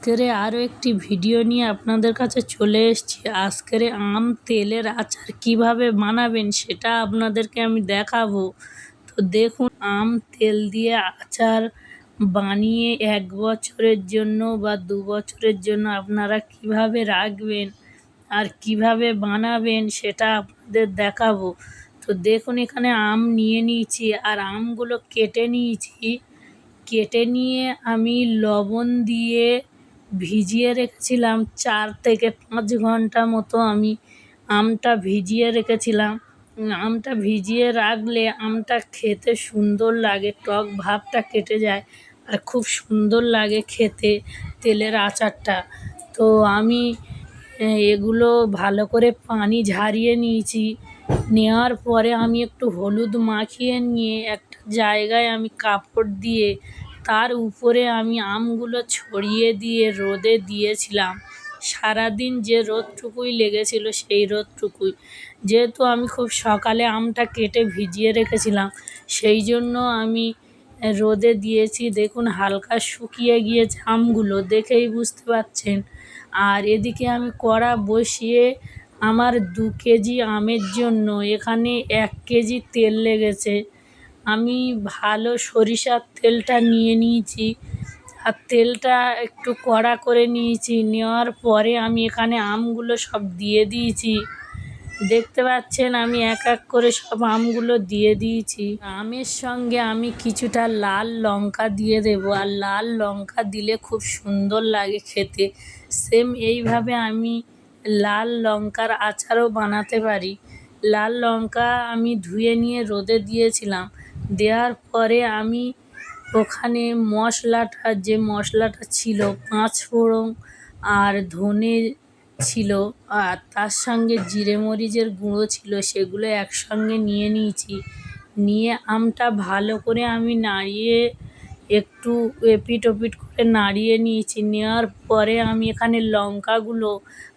আজকের আরও একটি ভিডিও নিয়ে আপনাদের কাছে চলে এসেছি। আজকের আম তেলের আচার কিভাবে বানাবেন সেটা আপনাদেরকে আমি দেখাবো। তো দেখুন, আম তেল দিয়ে আচার বানিয়ে 1 বছরের জন্য বা 2 বছরের জন্য আপনারা কিভাবে রাখবেন আর কিভাবে বানাবেন সেটা আপনাদের দেখাবো। তো দেখুন, এখানে আম নিয়ে নিয়েছি আর আমগুলো কেটে নিয়েছি। কেটে নিয়ে আমি লবণ দিয়ে ভিজিয়ে রেখেছিলাম 4 থেকে 5 ঘন্টা মতো আমি আমটা ভিজিয়ে রেখেছিলাম। আমটা ভিজিয়ে রাখলে আমটা খেতে সুন্দর লাগে, টক ভাবটা কেটে যায় আর খুব সুন্দর লাগে খেতে তেলের আচারটা। তো আমি এগুলো ভালো করে পানি ঝরিয়ে নিয়েছি। নেওয়ার পরে আমি একটু হলুদ মাখিয়ে নিয়ে একটা জায়গায় আমি কাপড় দিয়ে তার উপরে আমি আমগুলো ছড়িয়ে দিয়ে রোদে দিয়েছিলাম। সারাদিন যে রোদটুকুই লেগেছিল সেই রোদটুকুই, যেহেতু আমি খুব সকালে আমটা কেটে ভিজিয়ে রেখেছিলাম সেই জন্য আমি রোদে দিয়েছি। দেখুন, হালকা শুকিয়ে গিয়েছে আমগুলো, দেখেই বুঝতে পারছেন। আর এদিকে আমি কড়া বসিয়ে আমার 2 কেজি আমের জন্য এখানে 1 কেজি তেল লেগেছে। আমি ভালো সরিষার তেলটা নিয়ে নিয়েছি আর তেলটা একটু কড়া করে নিয়েছি। নেওয়ার পরে আমি এখানে আমগুলো সব দিয়ে দিয়েছি। দেখতে পাচ্ছেন আমি এক এক করে সব আমগুলো দিয়ে দিয়েছি। আমের সঙ্গে আমি কিছুটা লাল লঙ্কা দিয়ে দেবো, আর লাল লঙ্কা দিলে খুব সুন্দর লাগে খেতে। সেম এইভাবে আমি লাল লঙ্কার আচারও বানাতে পারি। লাল লঙ্কা আমি ধুয়ে নিয়ে রোদে দিয়েছিলাম। দেওয়ার পরে আমি ওখানে যে মশলাটা ছিল, 5 ফোড়ন আর ধনে ছিল, আর তার সঙ্গে জিরে মরিচের গুঁড়ো ছিল, সেগুলো একসঙ্গে নিয়ে নিয়েছি। নিয়ে আমটা ভালো করে আমি নাড়িয়ে একটু এপিট ওপিট করে নাড়িয়ে নিয়েছি। নেওয়ার পরে আমি এখানে লঙ্কাগুলো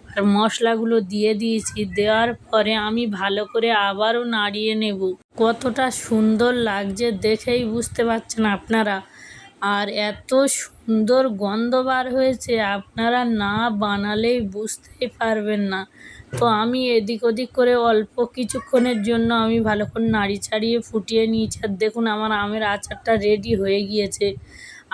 আর মশলাগুলো দিয়ে দিয়েছি। দেওয়ার পরে আমি ভালো করে আবারও নাড়িয়ে নেব। কতটা সুন্দর লাগছে দেখেই বুঝতে পারছেন আপনারা। আর এত সুন্দর গন্ধ বার হয়েছে, আপনারা না বানালেই বুঝতেই পারবেন না। তো আমি এদিক ওদিক করে অল্প কিছুক্ষণের জন্য আমি ভালো করে নাড়ি চাড়িয়ে ফুটিয়ে নিয়েছি। আর দেখুন, আমার আমের আচারটা রেডি হয়ে গিয়েছে।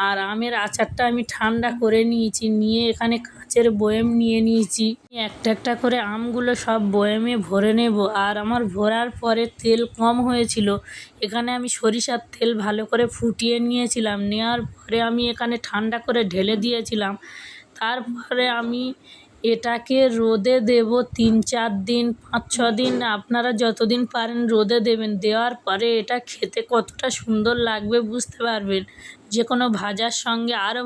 আর আমের আচারটা আমি ঠান্ডা করে নিয়েছি। নিয়ে এখানে কাঁচের বয়েম নিয়ে নিয়েছি। একটা একটা করে আমগুলো সব বয়েমে ভরে নেব। আর আমার ভরার পরে তেল কম হয়েছিল, এখানে আমি সরিষার তেল ভালো করে ফুটিয়ে নিয়েছিলাম। নেওয়ার পরে আমি এখানে ঠান্ডা করে ঢেলে দিয়েছিলাম। তারপরে আমি এটাকে রোদে দেব 3-4 দিন, 5-6 দিন, আপনারা যতদিন পারেন রোদে দেবেন। দেওয়ার পরে এটা খেতে কতটা সুন্দর লাগবে বুঝতে পারবেন। যে কোনো ভাজার সঙ্গে আরও